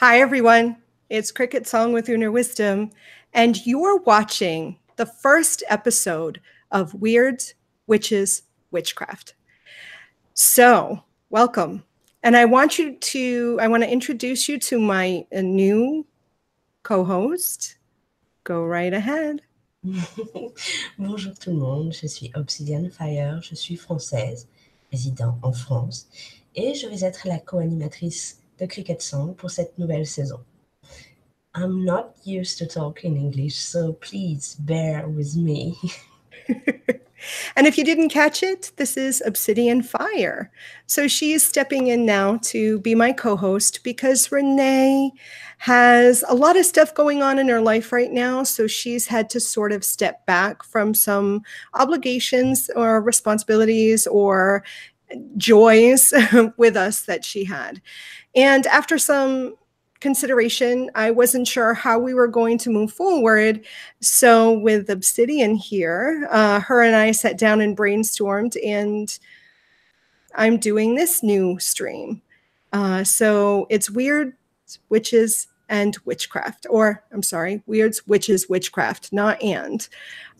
Hi, everyone. It's CricketSong with Inner Wisdom, and you're watching the first episode of Wyrds, Witches, Witchcraft. So, welcome. And I want to introduce you to my new co-host. Go right ahead. Bonjour tout le monde, je suis Obsidian Fire, je suis française, résidant en France, et je vais être la co-animatrice de CricketSong pour cette nouvelle saison. I'm not used to talking English, so please bear with me. And if you didn't catch it, this is Obsidian Fire. So she's stepping in now to be my co-host because Renee has a lot of stuff going on in her life right now. So she's had to sort of step back from some obligations or responsibilities or joys with us that she had. And after some consideration, I wasn't sure how we were going to move forward. So with Obsidian here, her and I sat down and brainstormed, and I'm doing this new stream. So it's Wyrds, Witches, and Witchcraft, or I'm sorry, Wyrds, Witches, Witchcraft, not and.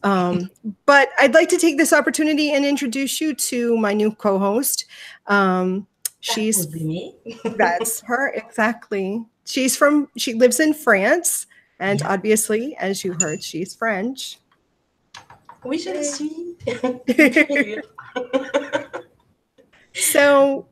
But I'd like to take this opportunity and introduce you to my new co-host. That would be me. That's her, exactly. She lives in France, and obviously, as you heard, she's French. Oui, je le suis. So,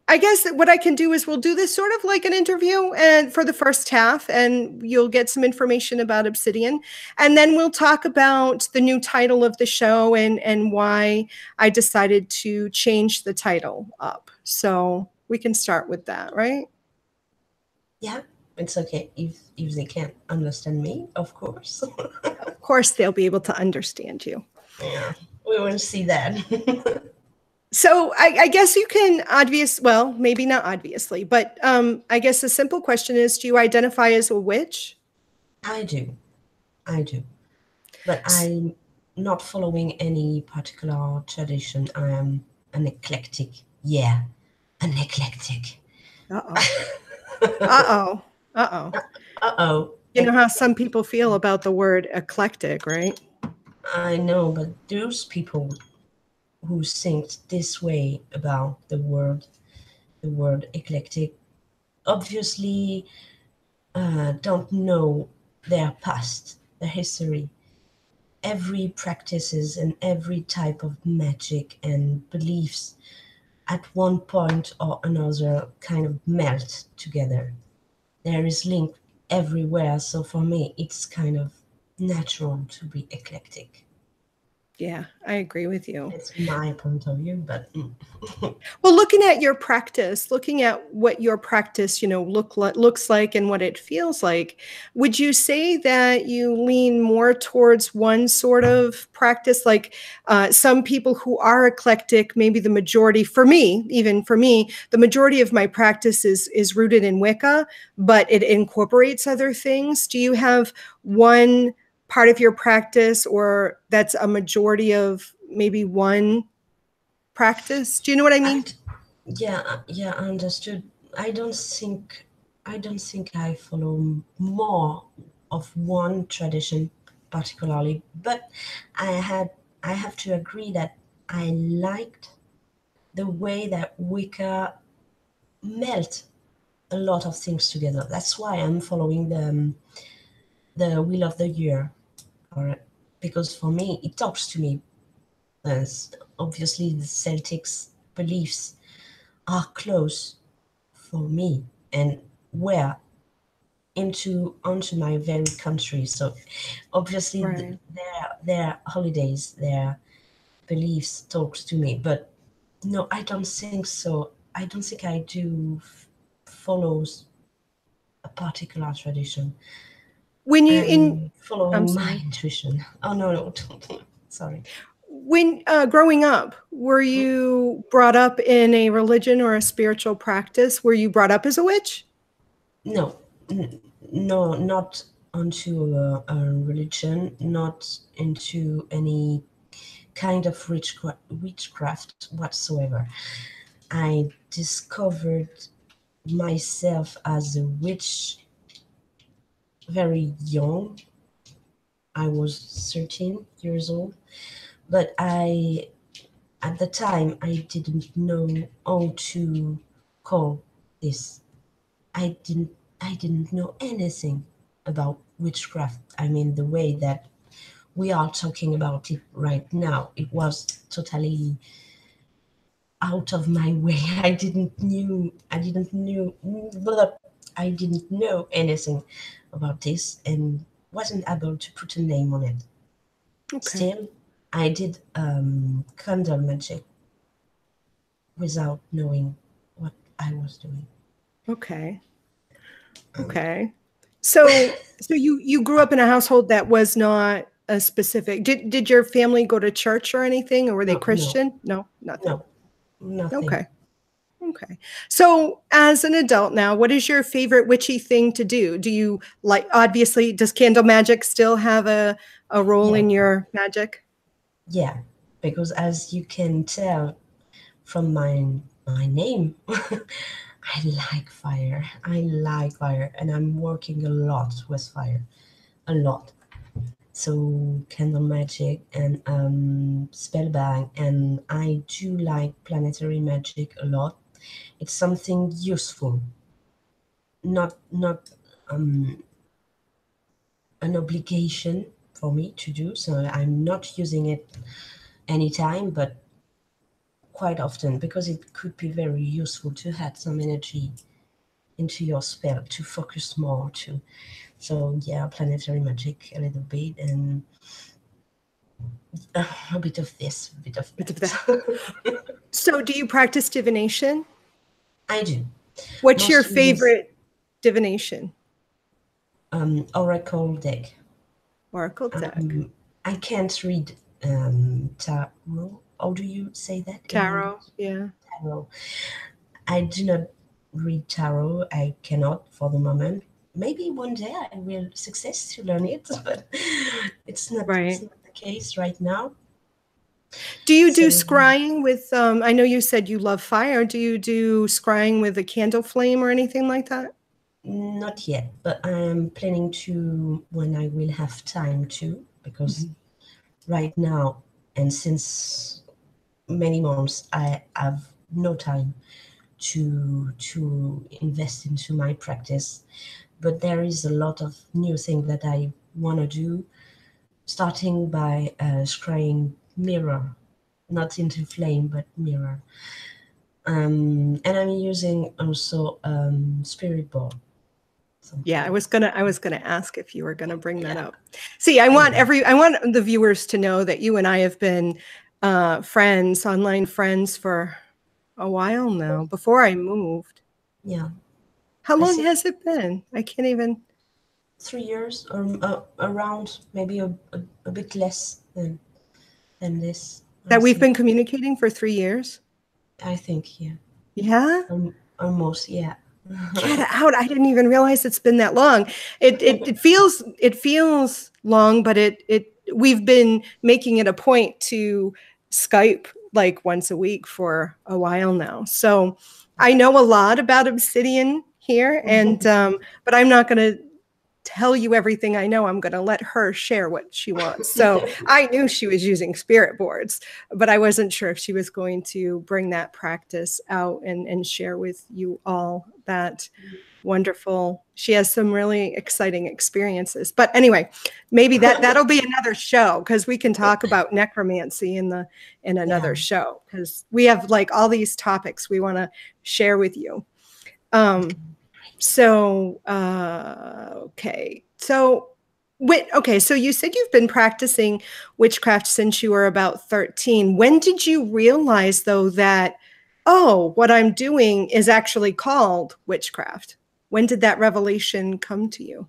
I guess what I can do is we'll do this sort of like an interview and for the first half, and you'll get some information about Obsidian. And then we'll talk about the new title of the show and why I decided to change the title up. So we can start with that, right? Yeah, it's okay. If they can't understand me, of course. Of course, they'll be able to understand you. Yeah, we will see that. So I guess you can well, maybe not obviously, but I guess the simple question is, do you identify as a witch? I do. But I'm not following any particular tradition. I am an eclectic. Yeah, an eclectic. Uh-oh. You know how some people feel about the word eclectic, right? I know, but those people who think this way about the word eclectic obviously don't know their past, their history. Every practices and every type of magic and beliefs at one point or another kind of melt together. There is link everywhere, so for me it's kind of natural to be eclectic. Yeah, I agree with you. It's my point of view, but well, looking at your practice, looking at what your practice, looks like and what it feels like, would you say that you lean more towards one sort of practice? Like some people who are eclectic, maybe the majority, even for me, the majority of my practice is rooted in Wicca, but it incorporates other things. Do you have one part of your practice, or that's a majority of maybe one practice? Do you know what I mean? Yeah, I understood. I don't think I follow more of one tradition particularly, but I have to agree that I liked the way that Wicca melt a lot of things together. That's why I'm following the Wheel of the Year, because for me it talks to me. As obviously the Celtics beliefs are close for me and were onto my very country. So obviously Right. their holidays, their beliefs talks to me. But no, I don't think so. I don't think I do follows a particular tradition. When you following my intuition. Oh no, sorry. When growing up, were you brought up in a religion or a spiritual practice? Were you brought up as a witch? No, not onto a religion, not into any kind of witchcraft whatsoever. I discovered myself as a witch very young. I was 13 years old, but at the time, I didn't know how to call this. I didn't know anything about witchcraft. I mean, the way that we are talking about it right now, it was totally out of my way. I didn't know anything about this and wasn't able to put a name on it. Okay. Still, I did candle magic without knowing what I was doing. Okay. Okay. So you grew up in a household that was not a specific. Did your family go to church or anything, or were they No, no, Christian? No, nothing. no, nothing. Okay. Okay. So as an adult now, what is your favorite witchy thing to do? Do you like, obviously, does candle magic still have a role Yeah, in your magic? yeah, because as you can tell from my name, I like fire. I like fire, and I'm working a lot with fire, a lot. So candle magic and spellbang, and I do like planetary magic a lot. It's something useful, not an obligation for me to do. So I'm not using it anytime, but quite often because it could be very useful to add some energy into your spell to focus more to. So yeah, planetary magic a little bit and a bit of this, a bit of Bit of that. that. So do you practice divination? I do What's your mostly with favorite divination? oracle deck. Oracle deck. Um, I can't read tarot. How do you say that in Tarot. English? Yeah. Tarot. I do not read tarot. I cannot for the moment. Maybe one day I will success to learn it, but it's Right. not the case right now. Do you do So scrying with, I know you said you love fire. Do you do scrying with a candle flame or anything like that? not yet, but I'm planning to when I will have time to, because Mhm. right now and since many months I have no time to invest into my practice. But there is a lot of new things that I want to do, starting by scrying mirror, not into flame but mirror. And I'm using also spirit board. Yeah, Something. I was gonna ask if you were gonna bring that Yeah, up. See, yeah. I want the viewers to know that you and I have been friends, online friends for a while now, before I moved. Yeah. How I long think has it been? I can't even 3 years or around, maybe a bit less than this. I that we've think. been communicating for 3 years. I think yeah. Yeah. Almost yeah. Get out. I didn't even realize it's been that long. It feels long, but it we've been making it a point to Skype like once a week for a while now. So I know a lot about Obsidian here, and but I'm not going to tell you everything I know. I'm going to let her share what she wants. So I knew she was using spirit boards, but I wasn't sure if she was going to bring that practice out and share with you all that wonderful. She has some really exciting experiences. But anyway, maybe that'll be another show because we can talk about necromancy in Yeah. another show because we have like all these topics we want to share with you. Um, okay. Okay, so you said you've been practicing witchcraft since you were about 13. When did you realize, though, that, oh, what I'm doing is actually called witchcraft? When did that revelation come to you?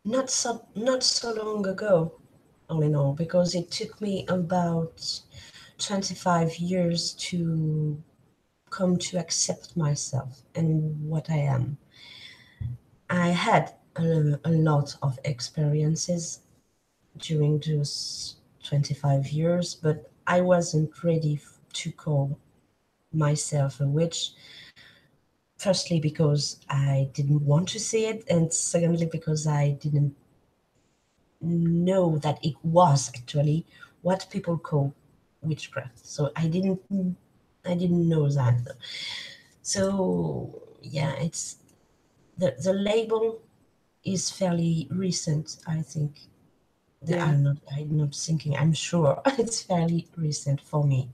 Not so long ago, all in all, because it took me about 25 years to come to accept myself and what I am. I had a lot of experiences during those 25 years, but I wasn't ready to call myself a witch firstly because I didn't want to see it, and secondly because I didn't know that it was actually what people call witchcraft. So I didn't know that. So yeah, it's the label is fairly recent, I think. Yeah. I'm not thinking, I'm sure it's fairly recent for me.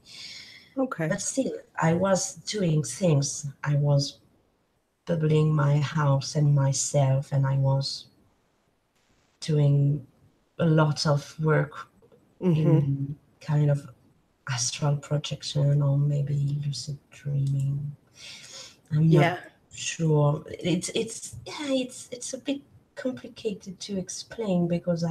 Okay. But still, I was doing things. I was bubbling my house and myself, and I was doing a lot of work Mm-hmm. in kind of astral projection or maybe lucid dreaming. I'm not Yeah. sure. It's a bit complicated to explain because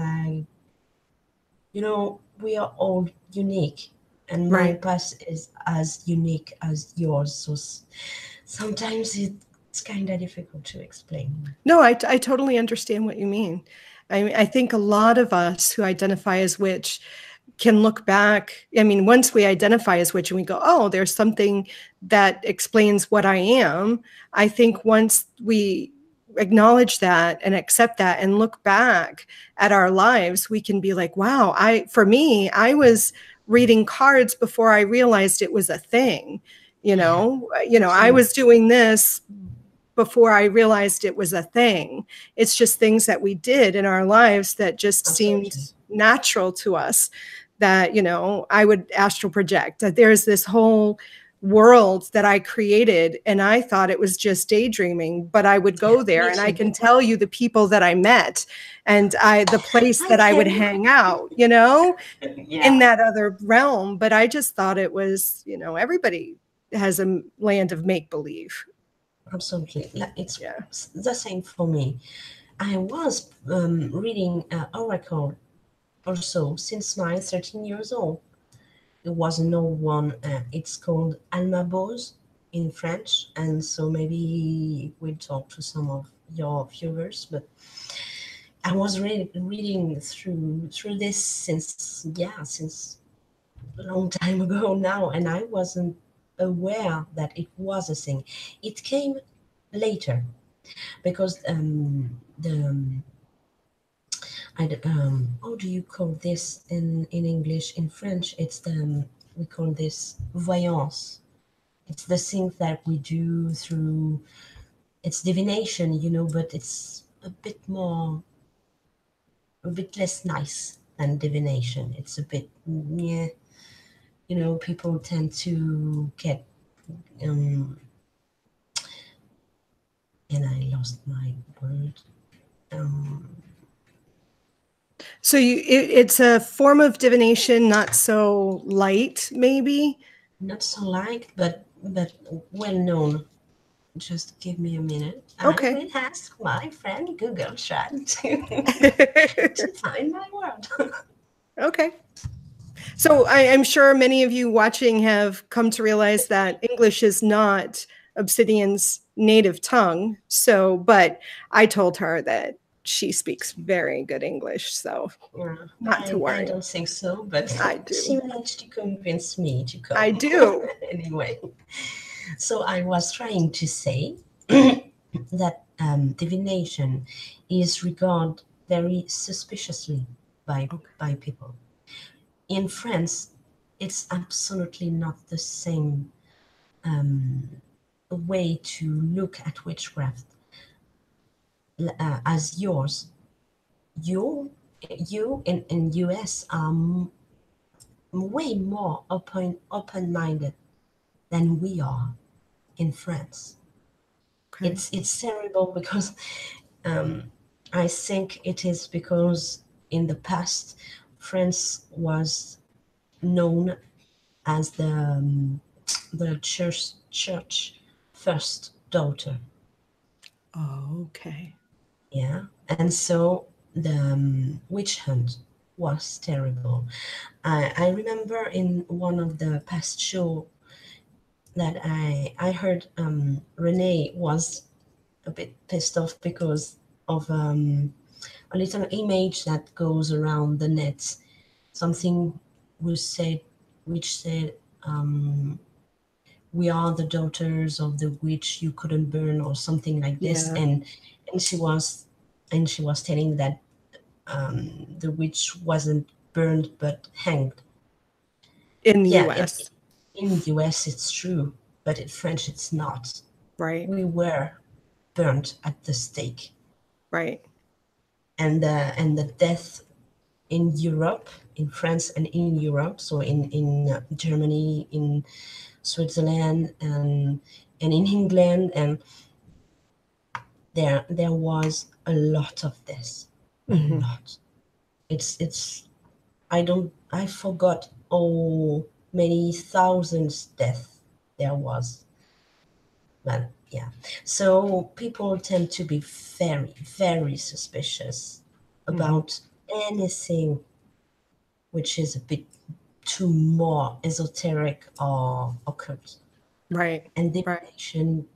we are all unique, and my Right. past is as unique as yours. So sometimes it's kind of difficult to explain. No, I totally understand what you mean. I mean, I think a lot of us who identify as witch can look back. I mean, once we identify as witch and we go, oh, there's something that explains what I am. I think once we acknowledge that and accept that and look back at our lives, we can be like, wow, for me, I was reading cards before I realized it was a thing. Yeah, I absolutely. was doing this before I realized it was a thing. It's just things that we did in our lives that just seemed Absolutely. natural to us, that, I would astral project. That there's this whole world that I created and I thought it was just daydreaming, but I would Yeah, go there me and I too. can tell you the people that I met and the place I that I would can. hang out, in Yeah, that other realm. But I just thought it was, everybody has a land of make believe. absolutely. It's Yeah. the same for me. I was reading Oracle also since my 13 years old. It was an old one. It's called Almabose in French, and so maybe we'll talk to some of your viewers. But I was reading through this since a long time ago now, and I wasn't aware that it was a thing. It came later because how do you call this in English? In French, it's we call this voyance. It's the thing that we do through. It's divination, but it's a bit less nice than divination. It's a bit, yeah, people tend to get, um, and I lost my word. Um, So it's a form of divination, not so light, maybe. Not so liked, but well known. Just give me a minute. I Okay. will ask my friend Google Chat to to find my word. Okay. So I'm sure many of you watching have come to realize that English is not Obsidian's native tongue. So, but I told her that she speaks very good English, so Yeah, not to I worry. don't think so, but I she do. managed to convince me to I come. do. Anyway, so I was trying to say that divination is regarded very suspiciously by Okay. by people. In France, it's absolutely not the same way to look at witchcraft as yours. You in US are way more open-minded than we are in France. Okay. It's terrible because um, I think it is because in the past France was known as the church first daughter. Oh, okay. Yeah, and so the witch hunt was terrible. I remember in one of the past show that I heard Renee was a bit pissed off because of a little image that goes around the net. Something was said, which said we are the daughters of the witch you couldn't burn or something like this. Yeah. And she was telling that the witch wasn't burned but hanged. In the Yeah, US. in the US it's true, but in French it's not. Right. We were burnt at the stake. Right. And the death in Europe, in France and in Europe, so in Germany, in Switzerland, and in England, and there was a lot of this, a lot. It's I forgot how many thousands death there was. But yeah, so people tend to be very, very suspicious about anything which is a bit too more esoteric or occult. Right. And Right. divination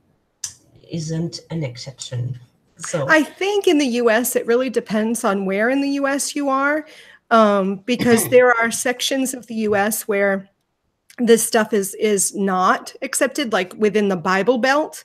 isn't an exception. So I think in the US, it really depends on where in the US you are, because there are sections of the US where this stuff is not accepted, like within the Bible Belt,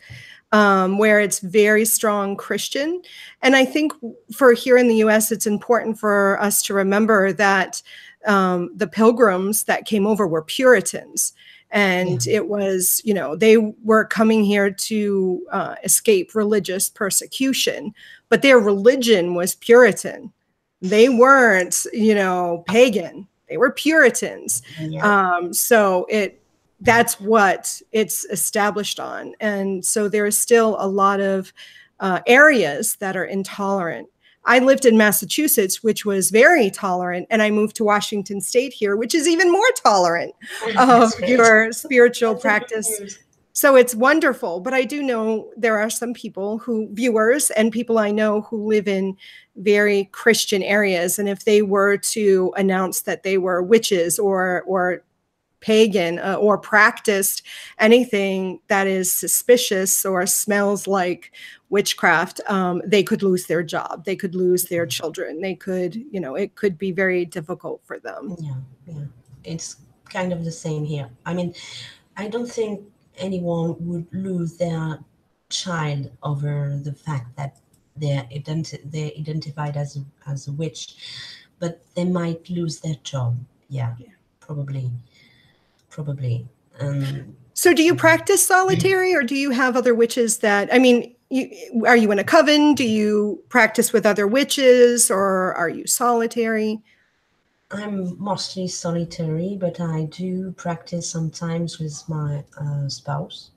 where it's very strong Christian. And I think for here in the US, it's important for us to remember that the pilgrims that came over were Puritans. And yeah, it was, you know, they were coming here to escape religious persecution, but their religion was Puritan. They weren't, you know, pagan. They were Puritans. yeah, So that's what it's established on. And so there is still a lot of areas that are intolerant. I lived in Massachusetts, which was very tolerant, and I moved to Washington State here, which is even more tolerant of that's great. your spiritual That's a good practice. news. So it's wonderful. But I do know there are some people viewers and people I know who live in very Christian areas. And if they were to announce that they were witches or pagan or practiced anything that is suspicious or smells like witchcraft, they could lose their job. They could lose their children. They could, you know, it could be very difficult for them. Yeah, yeah. It's kind of the same here. I mean, I don't think anyone would lose their child over the fact that they're identified as a witch, but they might lose their job. Yeah, probably, probably. So do you practice solitary, or do you have other witches that, I mean, are you in a coven? Do you practice with other witches, or are you solitary? I'm mostly solitary, but I do practice sometimes with my spouse,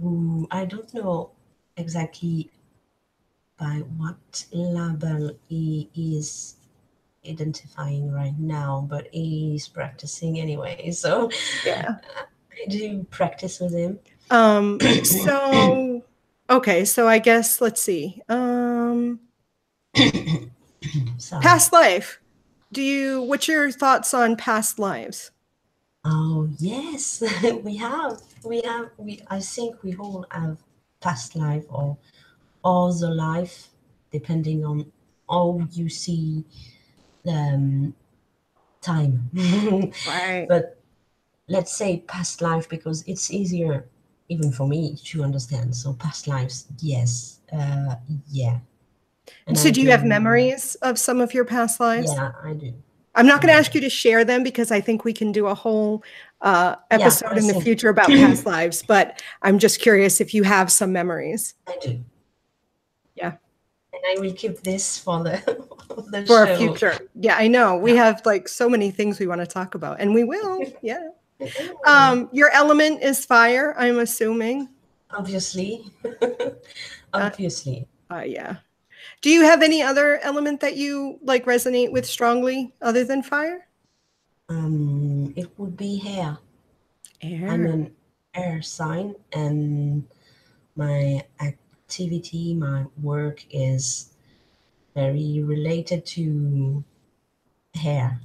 who I don't know exactly by what label he is identifying right now, but he's practicing anyway. So Yeah. I do practice with him. So okay, so I guess let's see. Sorry. Past life. What's your thoughts on past lives? Oh yes, we I think we all have past life or the life, depending on how you see the time. Right. But let's say past life because it's easier even for me to understand. So past lives, yes, yeah. And So I do you have do, memories of some of your past lives? yeah, I do. I'm not I going to do. ask you to share them because I think we can do a whole Yeah, episode I in the think future about past lives, but I'm just curious if you have some memories. I do. Yeah. And I will keep this for the the For a show. future. Yeah, I know. We Yeah. have like so many things we want to talk about, and we will. Yeah. Mm, Your element is fire, I'm assuming. obviously. Uh, Obviously. yeah. Do you have any other element that you like resonate with strongly other than fire? It would be hair. I'm Air. an air sign, and my activity, my work is very related to hair,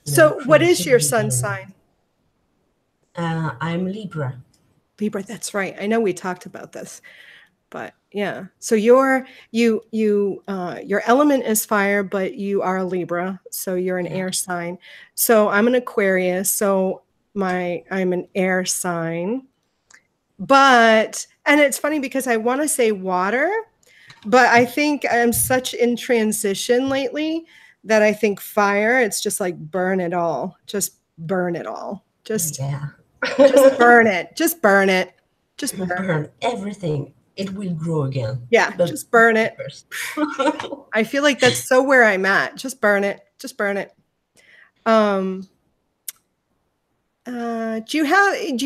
So, what is your creativity. sun sign? I'm Libra. Libra. That's right. I know we talked about this, but yeah. So your element is fire, but you are a Libra, so you're an Yeah. air sign. So I'm an Aquarius. So I'm an air sign. But, and it's funny because I want to say water, but I think I'm such in transition lately that I think fire, it's just like burn it all. Just burn it all. Just burn it. Just burn it. Just burn everything. It will grow again. Yeah, but just burn it. first. I feel like that's so where I'm at. Just burn it. Just burn it. Do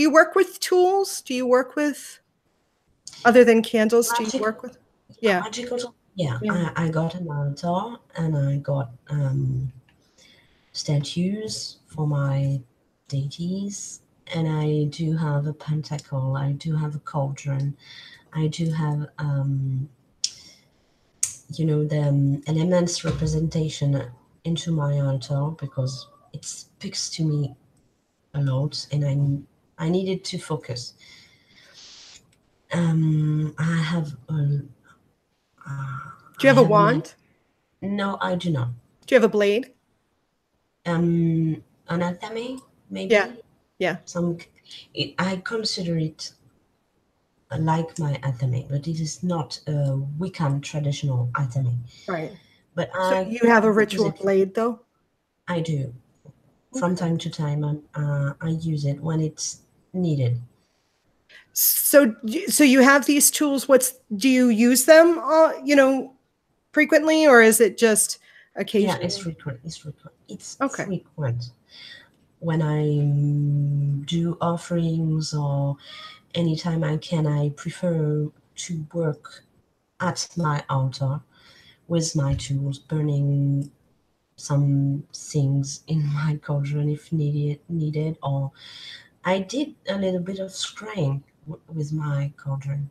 you work with tools? Do you work with, other than candles, do you work with? Yeah. Magical. Yeah, I got an altar and I got statues for my deities, and I do have a pentacle, I do have a cauldron, I do have the elements representation into my altar because it speaks to me a lot, and I needed to focus. I have do you have a wand? No, I do not. Do you have a blade? Anatomy, maybe. Yeah. I consider it like my anatomy, but it is not a Wiccan traditional anatomy. Right. But so you have a ritual blade, though? I do. From time to time, I use it when it's needed. So you have these tools. Do you use them, frequently, or is it just occasionally? Yeah, it's frequent. It's frequent. When I do offerings or anytime I can, I prefer to work at my altar with my tools, burning some things in my cauldron if needed, or I did a little bit of scrying with my cauldron,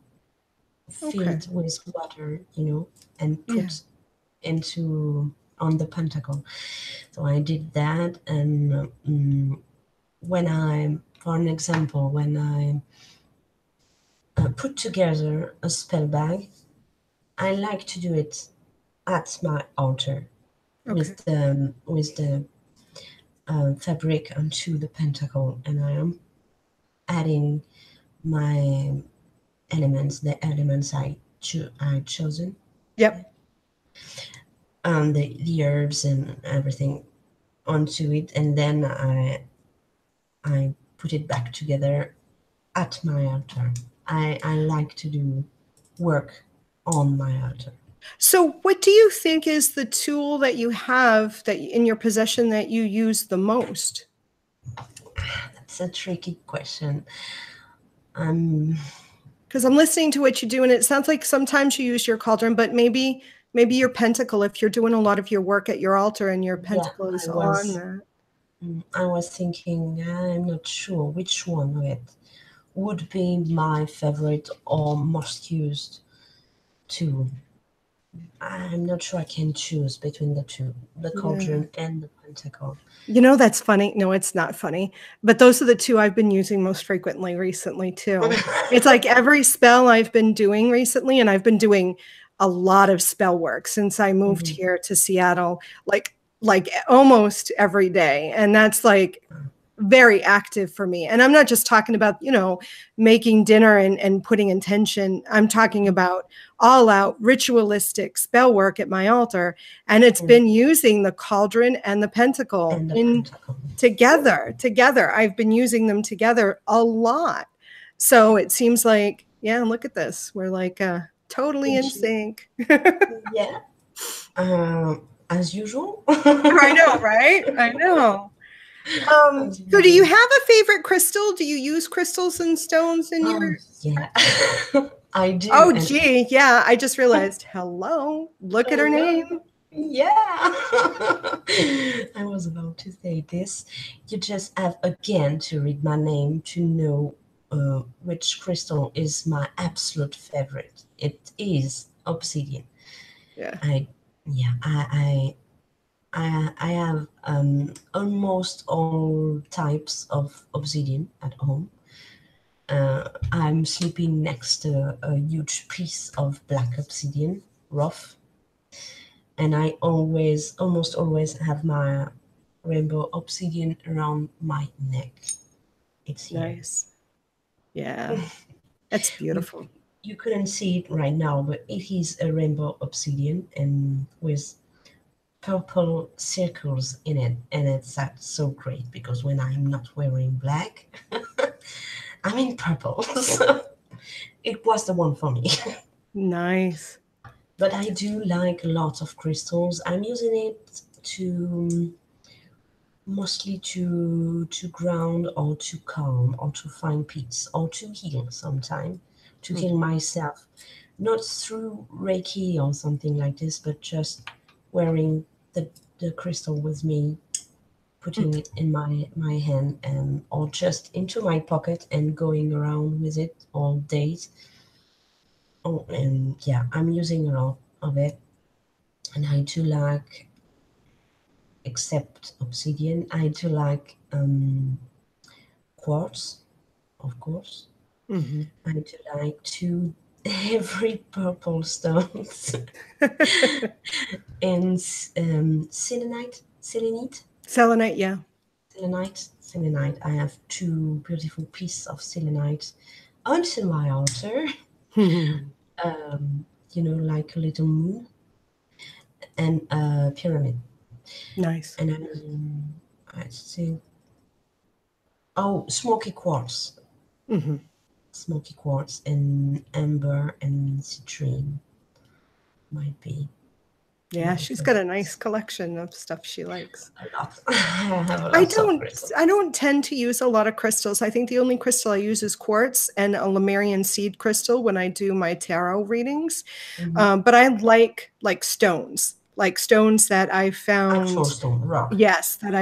filled with water, and put on the pentacle. So I did that, and for an example, when I put together a spell bag, I like to do it at my altar with the fabric onto the pentacle, and I am adding my elements, the elements I chosen. Yep. The herbs and everything onto it, and then I put it back together at my altar. I like to do work on my altar. So what do you think is the tool that you have that in your possession that you use the most? That's a tricky question. Because I'm listening to what you do, and it sounds like sometimes you use your cauldron, but maybe your pentacle, if you're doing a lot of your work at your altar and your pentacle is on that. I was thinking, I'm not sure which one of it would be my favorite or most used tool. I'm not sure I can choose between the two, the cauldron and the pentacle. That's funny. No, it's not funny. But those are the two I've been using most frequently recently, too. It's like every spell I've been doing recently, and I've been doing a lot of spell work since I moved here to Seattle, like almost every day. And that's like very active for me. And I'm not just talking about, making dinner and putting intention. I'm talking about all out ritualistic spell work at my altar. And it's been using the cauldron and the pentacle together. I've been using them together a lot. So it seems like, look at this. We're like totally in sync. Yeah. As usual. I know, right? I know. So do you have a favorite crystal? Do you use crystals and stones in your... Yeah, I do. Oh, gee. Yeah, I just realized. Hello. Look at her name. Yeah. I was about to say this. You just have again to read my name to know which crystal is my absolute favorite. It is Obsidian. Yeah. I have almost all types of obsidian at home. I'm sleeping next to a huge piece of black obsidian, rough, and I almost always have my rainbow obsidian around my neck. It's here. Nice. Yeah, that's You beautiful. you couldn't see it right now, but it is a rainbow obsidian and with purple circles in it, and it's that's so great because when I'm not wearing black, I'm in purple. So it was the one for me. Nice. But I do like a lot of crystals. I'm using it to mostly to ground or to calm or to find peace or to heal sometime, to heal Mhm. myself, not through Reiki or something like this, but just wearing the crystal with me, putting it in my hand and or just into my pocket and going around with it all days. Oh, and yeah, I'm using a lot of it, and I do like, except obsidian, I do like quartz, of course. Mhm. I do like to every purple stones and Selenite, yeah. selenite. I have two beautiful pieces of selenite onto my altar. Like a little moon and a pyramid. Nice. And I think, oh, Mhm. smoky quartz and amber and citrine might be Yeah, my she's got a favorites. nice collection of stuff she likes. A lot. I have a I lot of don't crystals. I don't tend to use a lot of crystals. I think the only crystal I use is quartz and a Lemurian seed crystal when I do my tarot readings. Hmm. But I like stones that I Actual found. stone, rock. Yes, that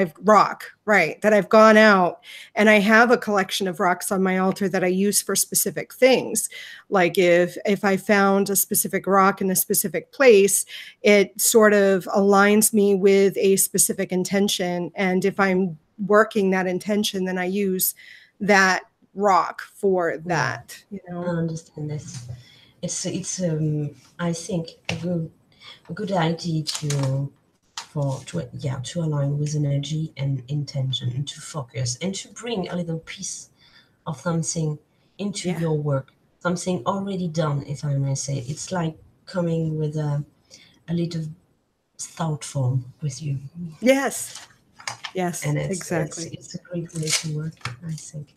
I've gone out and I have a collection of rocks on my altar that I use for specific things. Like if I found a specific rock in a specific place, it sort of aligns me with a specific intention. And if I'm working that intention, then I use that rock for Yeah, that, I understand this. It's I think a good idea to align with energy and intention and to focus and to bring a little piece of something into Yeah. your work, something already done, if I may say. It's like coming with a little thought form with you, Yes. Yes, and exactly. it's a great way to work, I think.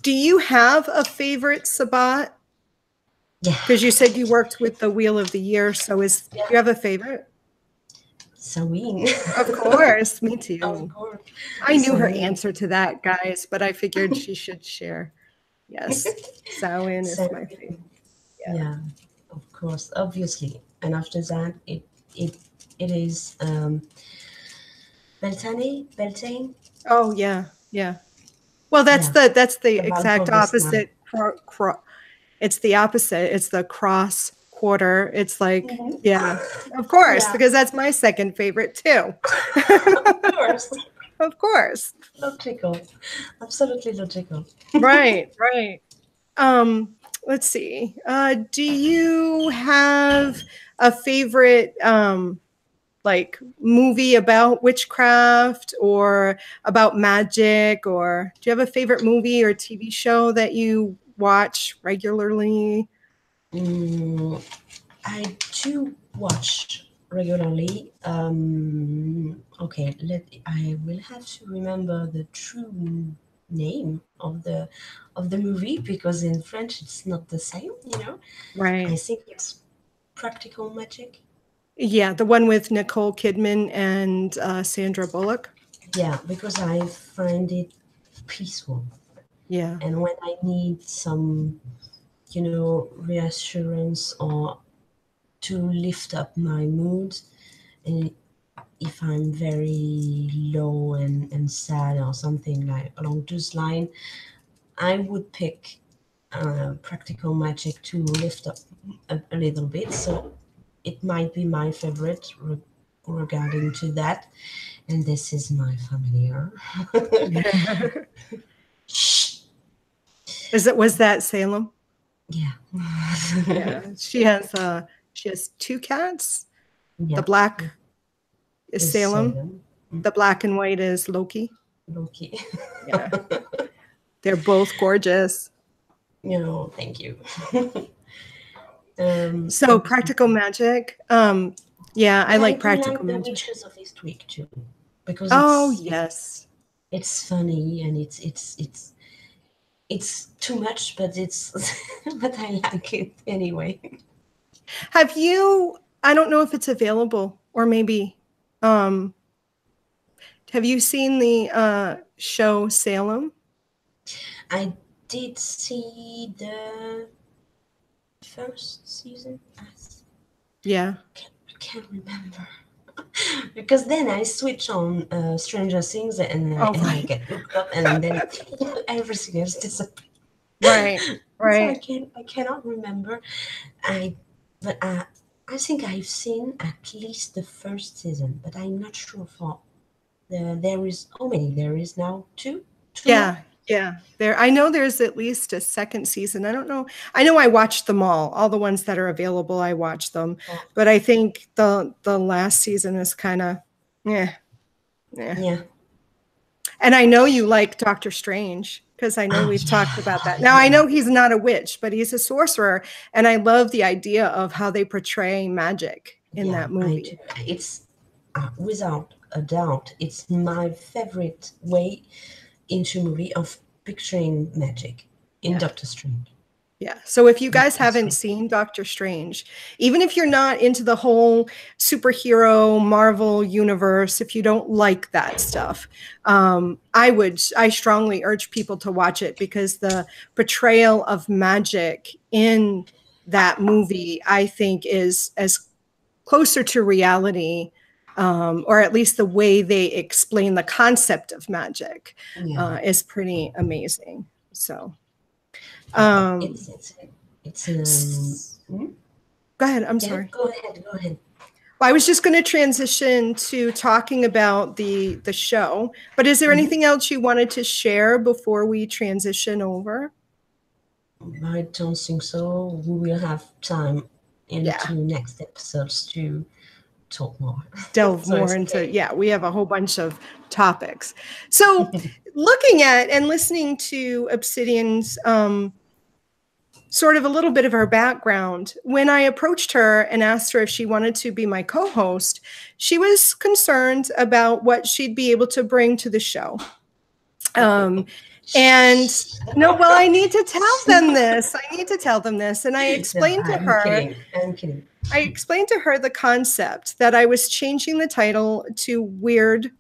Do you have a favorite Sabat? Yeah, Because you said you worked with the Wheel of the Year. So do yeah, you have a favorite? Sewing. Of course, me Of too. course, I knew her sewing. answer to that, guys, but I figured she should share. Yes, Samhain is my favorite. Sewing. Yeah. Yeah, of course, obviously. And after that, it it is Beltane. Oh, yeah, yeah. Well, Yeah, that's the the bulb exact of the sky. opposite. It's the opposite. It's the cross quarter. It's like, Mhm. yeah, of course, Yeah, because that's my second favorite too. of course. Of course. Logical. Absolutely logical. Right, right. Um, let's see. Do you have a favorite like movie about witchcraft or about magic, or do you have a favorite movie or TV show that you watch regularly? Mm, I do watch regularly. Okay, I will have to remember the true name of the movie because in French it's not the same. I Right. think it's Practical Magic. Yeah, the one with Nicole Kidman and Sandra Bullock. Yeah, because I find it peaceful, Yeah. and when I need some, reassurance or to lift up my mood, and if I'm very low and sad or something like along those lines, I would pick Practical Magic to lift up a little bit. So it might be my favorite regarding to that. And this is my familiar. Shh. Was that Salem? Yeah. Yeah. She has two cats. The Yeah. black is Is Salem. Salem. The black and white is Loki. Loki. Yeah. They're both gorgeous. Thank you. So practical magic. Yeah, I But I like do like practical the magic. Witches of Eastwick too, because Oh, yes. it's funny and it's too much, but it's but I like it anyway. Have you, I don't know if it's available or maybe, um, have you seen the show Salem? I did see the first season. Yeah. I can't remember because then I switch on Stranger Things Oh, and I right. get hooked up and then everything else disappears. Right. So Right. I cannot remember. I but I think I've seen at least the first season, but I'm not sure for there is how many there is now two more. Yeah. Yeah. There, I know there's at least a second season. I don't know. I know I watched them all the ones that are available. I watched them, Oh, but I think the last season is kind of, yeah, yeah. yeah. And I know you like Doctor Strange because I know Oh we've talked about yeah, that. Now, I yeah, know he's not a witch, but he's a sorcerer. And I love the idea of how they portray magic in yeah. that I movie. do. It's without a doubt, it's my favorite way into movie of picturing magic in Yeah. Doctor Strange. Yeah. So if you guys It's haven't seen Doctor Strange, even if you're not into the whole superhero Marvel universe, if you don't like that stuff, I strongly urge people to watch it because the portrayal of magic in that movie, I think, is as closer to reality, or at least the way they explain the concept of magic, yeah. is pretty amazing. So. Yeah, Um, it's hmm? Go ahead. I'm Yeah, sorry. go ahead, go ahead. Well, I was just going to transition to talking about the show, but is there Hmm. anything else you wanted to share before we transition over? I don't think so. We will have time Yeah, into next episodes to talk more. delve So more it's into, okay. yeah, we have a whole bunch of topics. So, looking at and listening to Obsidian's sort of a little bit of her background. When I approached her and asked her if she wanted to be my co host, she was concerned about what she'd be able to bring to the show. Um, and no, well, I need to tell them this. I need to tell them this. And No, I'm kidding. I'm kidding. I explained to her the concept that I was changing the title to Weird,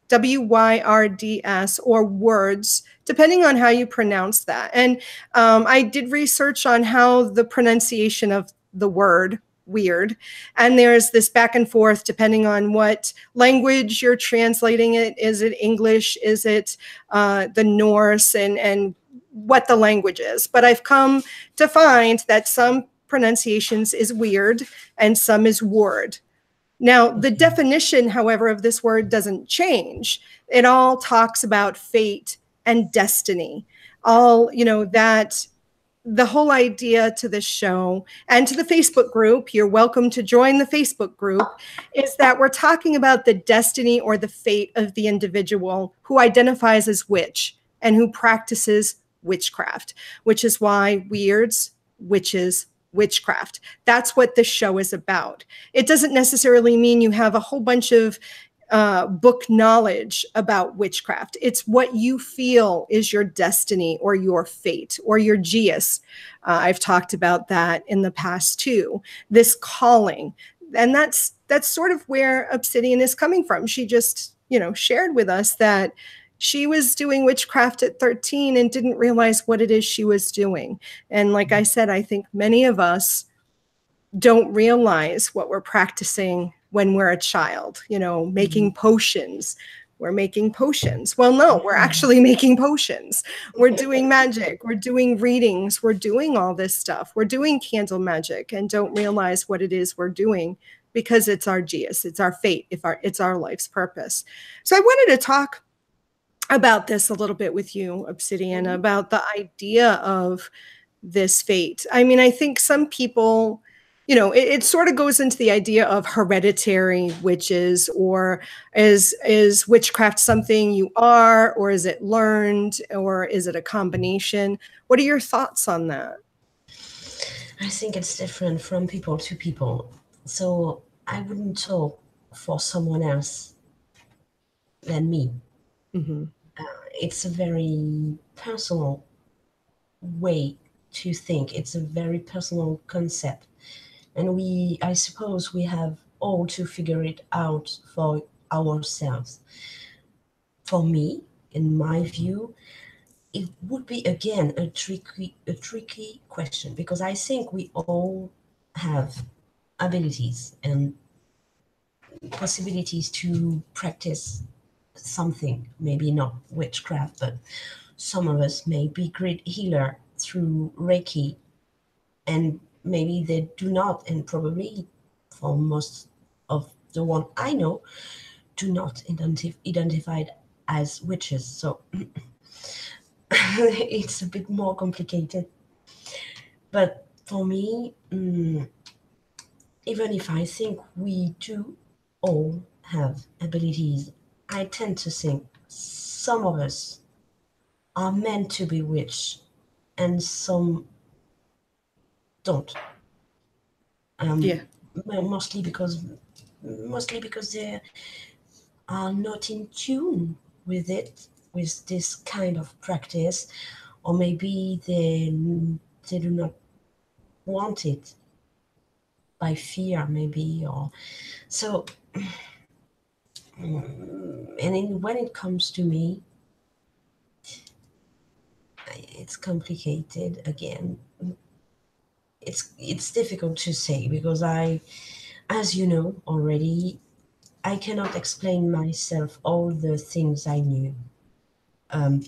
Wyrds, or Words, depending on how you pronounce that. And I did research on how the pronunciation of the word weird, and there's this back and forth depending on what language you're translating it. Is it English? Is it the Norse? And what the language is. But I've come to find that some pronunciations is weird and some is word. Now, the Okay. definition, however, of this word doesn't change. It all talks about fate and destiny. All, that the whole idea to this show and to the Facebook group, you're welcome to join the Facebook group, is that we're talking about the destiny or the fate of the individual who identifies as witch and who practices witchcraft, which is why Wyrds, witches, witchcraft. That's what this show is about. It doesn't necessarily mean you have a whole bunch of book knowledge about witchcraft. It's what you feel is your destiny or your fate or your geas. I've talked about that in the past too. This calling, and that's sort of where Obsidian is coming from. She just shared with us that she was doing witchcraft at 13 and didn't realize what it is she was doing. And like I said, I think many of us don't realize what we're practicing when we're a child, making potions. We're making potions. Well, no, we're actually making potions. We're doing magic. We're doing readings. We're doing all this stuff. We're doing candle magic and don't realize what it is we're doing because it's our geas, it's our fate, it's our life's purpose. So I wanted to talk about this a little bit with you, Obsidian, about the idea of this fate. I mean, I think some people you know, it sort of goes into the idea of hereditary witches, or is witchcraft something you are, or is it learned, or is it a combination? What are your thoughts on that? I think it's different from people to people. So I wouldn't talk for someone else than me. Mm-hmm. It's a very personal way to think. It's a very personal concept. And I suppose we have all to figure it out for ourselves. For me, in my view, it would be again a tricky question, because I think we all have abilities and possibilities to practice something. Maybe not witchcraft, but some of us may be great healer through Reiki, and maybe they do not, and probably for most of the one I know, do not identified as witches. So it's a bit more complicated. But for me, even if I think we do all have abilities, I tend to think some of us are meant to be witch and some don't. Yeah. Well, mostly because they are not in tune with it, with this kind of practice, or maybe they do not want it by fear, maybe, or so. When it comes to me, it's complicated again. It's difficult to say, because as you know already, I cannot explain myself all the things I knew. Um,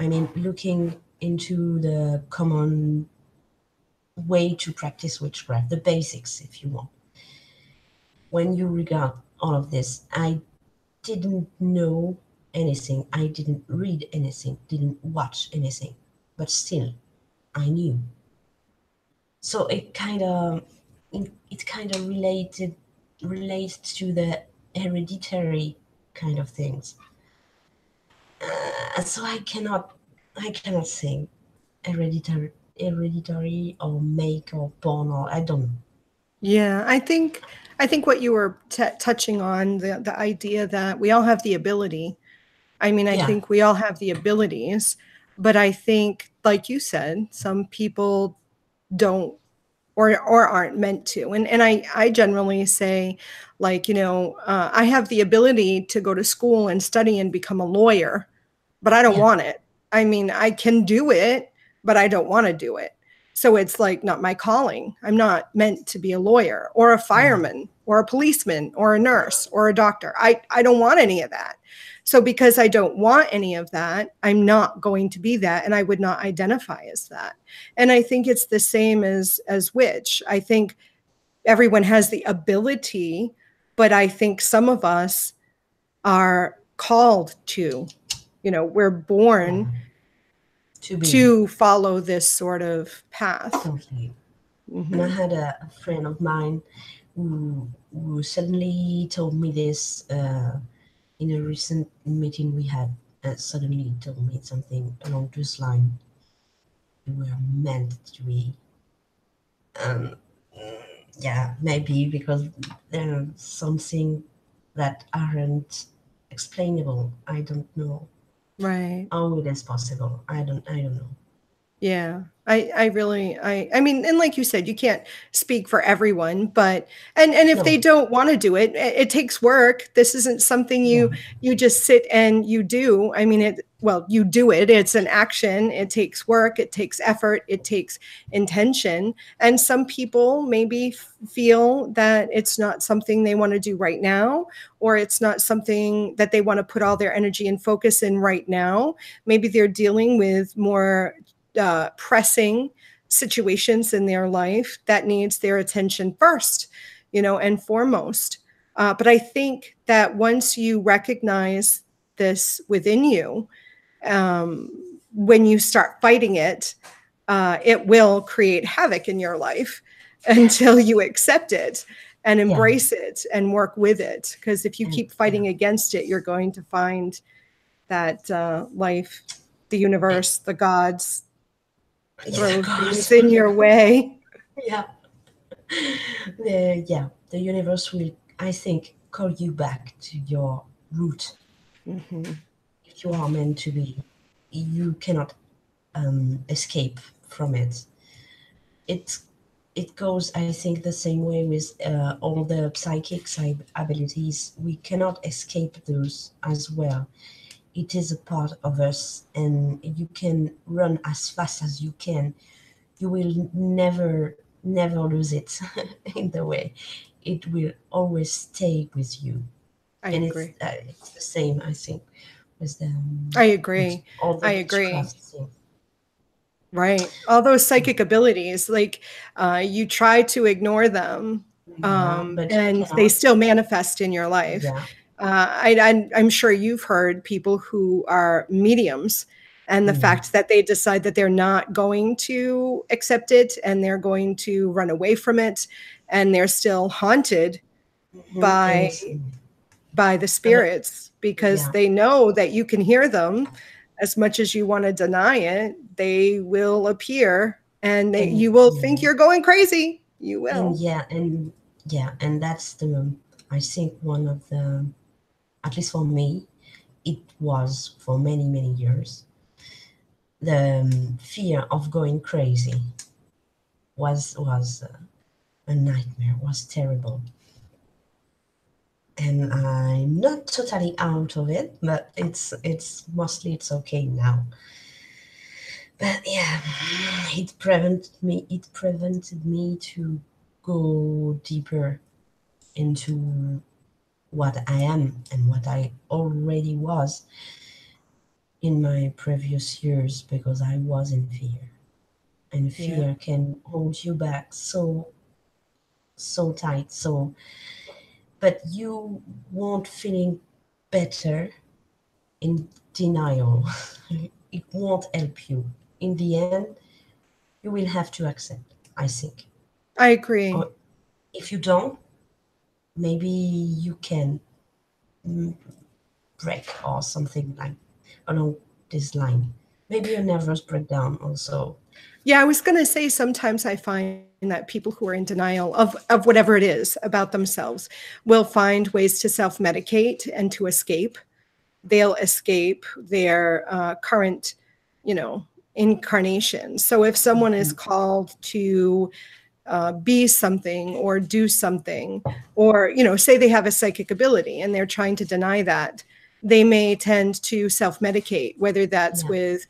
I mean, looking into the common way to practice witchcraft, the basics, if you want. When you regard all of this, I didn't know anything, I didn't read anything, didn't watch anything, but still, I knew. So it kind of relates to the hereditary kind of things. So I cannot say hereditary or make or born, or I don't know. Yeah, I think what you were touching on, the idea that we all have the ability. I mean, I Yeah, think we all have the abilities, but I think, like you said, some people don't, or aren't meant to. And I generally say, like, you know, I have the ability to go to school and study and become a lawyer, but I don't yeah, want it. I mean, I can do it, but I don't want to do it. So it's like not my calling. I'm not meant to be a lawyer or a yeah, fireman or a policeman or a nurse or a doctor. I don't want any of that. So because I don't want any of that, I'm not going to be that, and I would not identify as that. And I think it's the same as witch. I think everyone has the ability, but I think some of us are called to, you know, we're yeah. born To be to follow this sort of path. totally. And I Hmm. had a friend of mine who suddenly told me this in a recent meeting we had. Suddenly told me something along this line. We were meant to be. Um, yeah, maybe because there are something that aren't explainable. I don't know Right. how it is possible. I don't know. Yeah. I really I mean, and like you said, you can't speak for everyone, but and if they No. don't want to do it, it takes work. This isn't something Yeah. you just sit and you do. I mean, you do it. It's an action. It takes work, it takes effort, it takes intention. And some people maybe feel that it's not something they want to do right now, or it's not something that they want to put all their energy and focus in right now. Maybe they're dealing with more pressing situations in their life that needs their attention first, you know, and foremost. But I think that once you recognize this within you, when you start fighting it, it will create havoc in your life. until you accept it and Yeah, embrace it and work with it. Because if you and keep fighting against it, you're going to find that life, the universe, the gods yeah, throw things gosh, in your way. yeah, the universe will, I think, call you back to your root. Mm-hmm. If you are meant to be, you cannot escape from it. It it goes, I think, the same way with all the psychic abilities. We cannot escape those as well. It is a part of us, and you can run as fast as you can. You will never lose it in the way. It will always stay with you, I and agree. it's the same, I think, with the I with agree. all the I agree. witchcraft thing. Right. All those psychic abilities, like you try to ignore them, Yeah, but you and they cannot. still manifest in your life. Yeah. I'm sure you've heard people who are mediums, and the Mm. fact that they decide that they're not going to accept it and they're going to run away from it, and they're still haunted Hmm. by the Uh, spirits because yeah, they know that you can hear them. As much as you want to deny it, they will appear, and and you will yeah, think you're going crazy. You and will. yeah, and yeah, and that's the, I think, one of the, at least for me, it was for many years, the fear of going crazy was a nightmare, was terrible. And I'm not totally out of it, but it's mostly it's okay now. But yeah, it prevented me to go deeper into what I am and what I already was in my previous years, because I was in fear. And Yeah, fear can hold you back so tight. So, but you won't feeling better in denial. It won't help you. In the end, you will have to accept, I think. I agree. Or if you don't, maybe you can mm, break or something like along this line. Maybe a nervous breakdown also. Yeah, I was going to say sometimes I find that people who are in denial of whatever it is about themselves will find ways to self medicate and to escape. They'll escape their current, you know, incarnation. So if someone is Mhm. called to be something or do something, or say they have a psychic ability and they're trying to deny that, they may tend to self-medicate, whether that's Yeah, with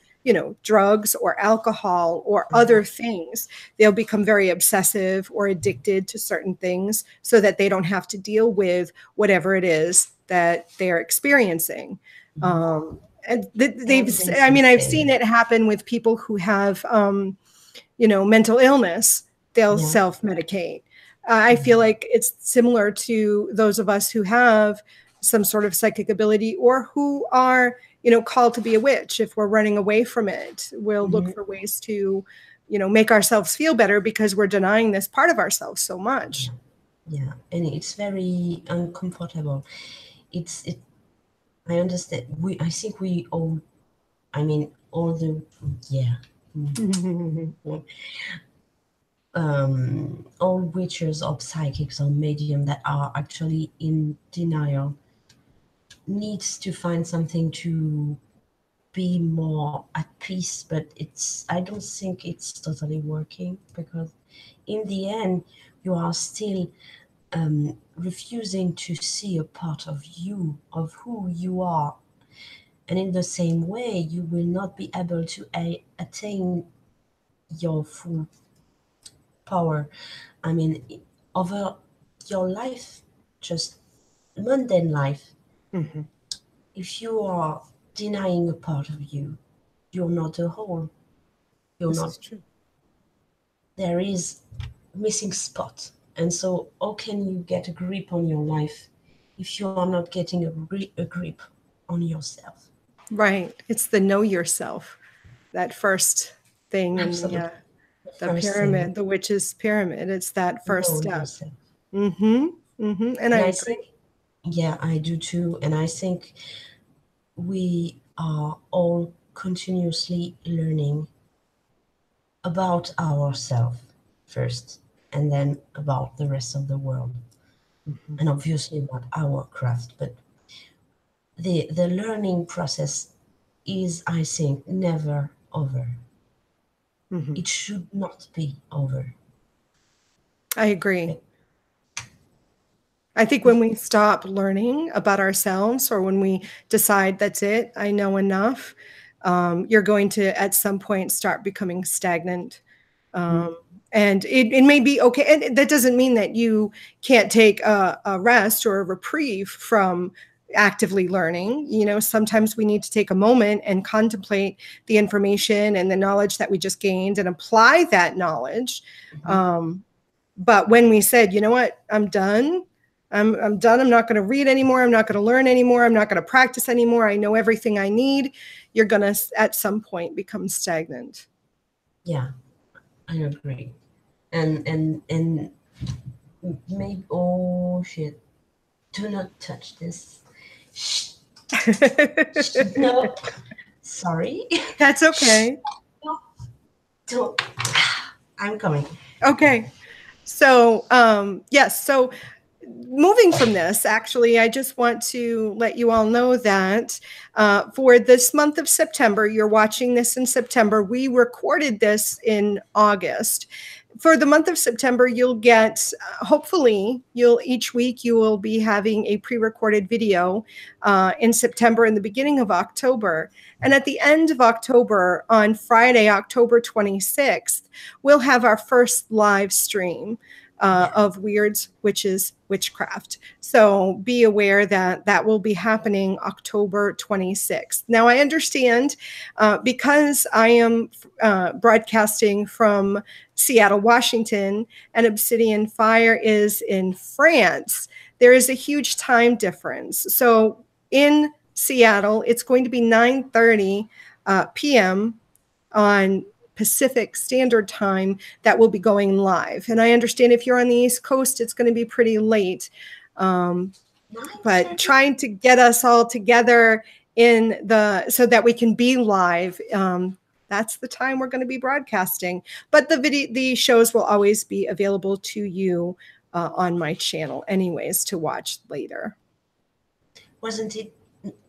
drugs or alcohol or yeah, other things. They'll become very obsessive or addicted to certain things so that they don't have to deal with whatever it is that they're experiencing. mhm. And And they I feel mean, I've seen safe. it happen with people who have mental illness. They'll Yeah, self-medicate. I feel yeah, like it's similar to those of us who have some sort of psychic ability or who are called to be a witch. If we're running away from it, we'll look hmm, for ways to make ourselves feel better because we're denying this part of ourselves so much. yeah, yeah. And it's very uncomfortable. It. I understand. I think we all. I mean, all the. Yeah. Mm. All witches or psychics or medium that are actually in denial needs to find something to be more at peace, but I don't think it's totally working, because in the end you are still refusing to see a part of you, of who you are. And in the same way, you will not be able to attain your full power. I mean, over your life, just mundane life. Mhm. If you are denying a part of you, you're not a whole. You're This not. is true. There is missing spot. And so, how can you get a grip on your life if you are not getting a grip on yourself? Right. It's the know yourself, that first thing. And yeah, Absolutely. The first thing. pyramid, the witch's pyramid. It's that first Know step. yourself. Mm-hmm. Mm-hmm. And I And I agree. think, yeah, I do too. And I think we are all continuously learning about ourselves first, and then about the rest of the world, Mm-hmm. and obviously about our craft. But the learning process is, I think, never over. Mm-hmm. It should not be over. I agree. Like, I think when we stop learning about ourselves, or when we decide that's it, I know enough, you're going to at some point start becoming stagnant. Um, and it may be okay. And that doesn't mean that you can't take a rest or a reprieve from actively learning. You know, sometimes we need to take a moment and contemplate the information and the knowledge that we just gained and apply that knowledge. But when we said, you know what, I'm done. I'm done. I'm not going to read anymore. I'm not going to learn anymore. I'm not going to practice anymore. I know everything I need. You're going to, at some point, become stagnant. yeah, I agree. And maybe, oh shit, do not touch this. Shh. No, sorry. That's okay. No, don't. I'm coming. Okay. So, yes. So, moving from this, actually, I just want to let you all know that for this month of September, you're watching this in September. We recorded this in August. For the month of September, you'll get, hopefully, each week you will be having a pre-recorded video in September and the beginning of October. And at the end of October, on Friday, October 26th, we'll have our first live stream of Wyrds, Witches, Witchcraft. So be aware that that will be happening October 26th. Now, I understand because I am broadcasting from Seattle, Washington, and Obsidian Fire is in France, there is a huge time difference. So in Seattle, it's going to be 9:30 p.m. on Pacific Standard Time that will be going live. And I understand if you're on the East Coast, it's going to be pretty late. But trying to get us all together so that we can be live. That's the time we're going to be broadcasting. But the shows will always be available to you on my channel anyways to watch later. Wasn't it?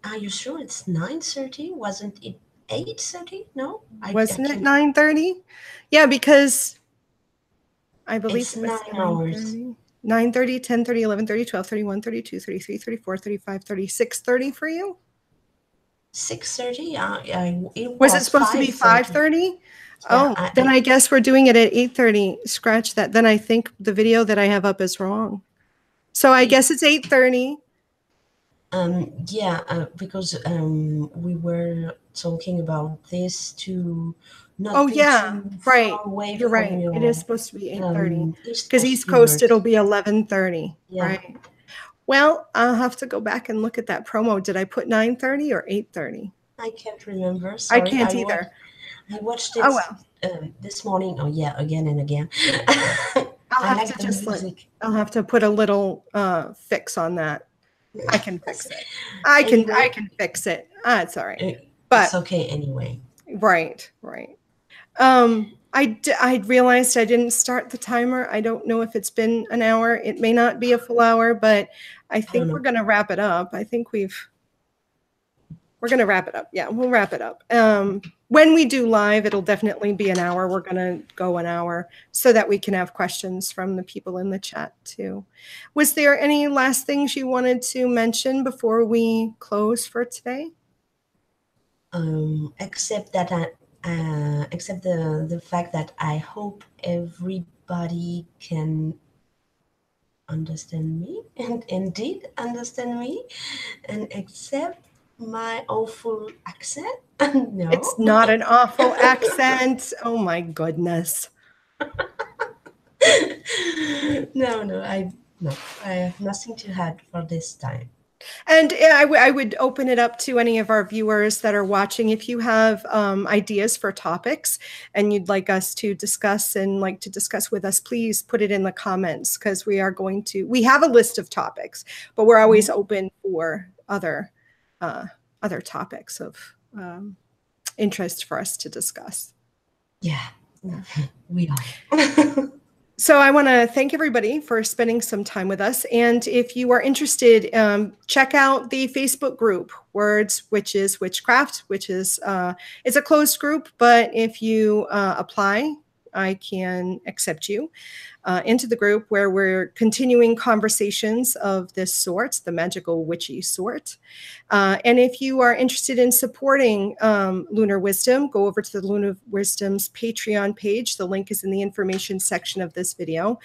Are you sure it's 9:30? Wasn't it 8:30? No, Wasn't it 9:30? Yeah, because I believe it's it was 9 hours. 9:30, 10:30, 11:30, 12:30, 1:32, 33, 34, 35, 36, 30 for you? 6:30? It Was it supposed to be 5:30? Oh, then I guess we're doing it at 8:30. Scratch that. Then I think the video that I have up is wrong. So I guess it's 8:30. Yeah, because we were talking about this to not Oh be yeah, too right. far away You're from right. your, It is supposed to be 8:30 East because Coast East Coast viewers. it'll be 11:30. Yeah. Right. Well, I'll have to go back and look at that promo. Did I put 9:30 or 8:30? I can't remember. Sorry, I can't either. I watched it Oh well. this morning. Oh yeah, again and again. I'll have to just I'll have to put a little fix on that. I can fix it. I can fix it. It's all right. But it's okay anyway. Right. I realized I didn't start the timer. I don't know if it's been an hour. It may not be a full hour, but I think we're going to wrap it up. I think we're going to wrap it up. Yeah, we'll wrap it up. When we do live, it'll definitely be an hour. We're going to go an hour so that we can have questions from the people in the chat too. Was there any last things you wanted to mention before we close for today? Except that except the fact that I hope everybody can understand me and indeed understand me and accept my awful accent. No, it's not an awful accent. Oh my goodness. No, I have nothing to add for this time. And I would open it up to any of our viewers that are watching. If you have ideas for topics and you'd like us to discuss and like to discuss with us, please put it in the comments, because we have a list of topics, but we're always open for other topics of interest for us to discuss. Yeah, we are. So I want to thank everybody for spending some time with us. And if you are interested, check out the Facebook group, Wyrds, Witches, Witchcraft, which is it's a closed group, but if you apply, I can accept you into the group, where we're continuing conversations of this sort, the magical witchy sort. And if you are interested in supporting Lunar Wisdom, go over to the Lunar Wisdom's Patreon page. The link is in the information section of this video.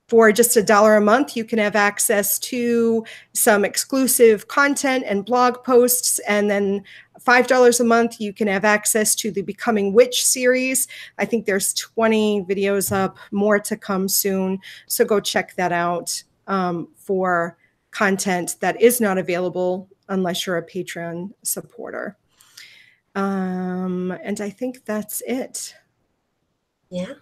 For just $1 a month, you can have access to some exclusive content and blog posts. And then $5 a month, you can have access to the Becoming Witch series. I think there's 20 videos up, more to come soon. So go check that out for content that is not available unless you're a Patreon supporter. And I think that's it. Yeah,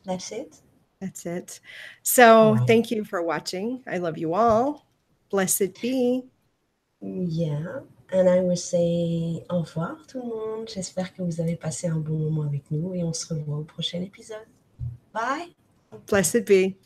that's it. That's it. So thank you for watching. I love you all. Blessed be. Yeah. And I will say au revoir tout le monde. J'espère que vous avez passé un bon moment avec nous et on se revoit au prochain épisode. Bye. Blessed be.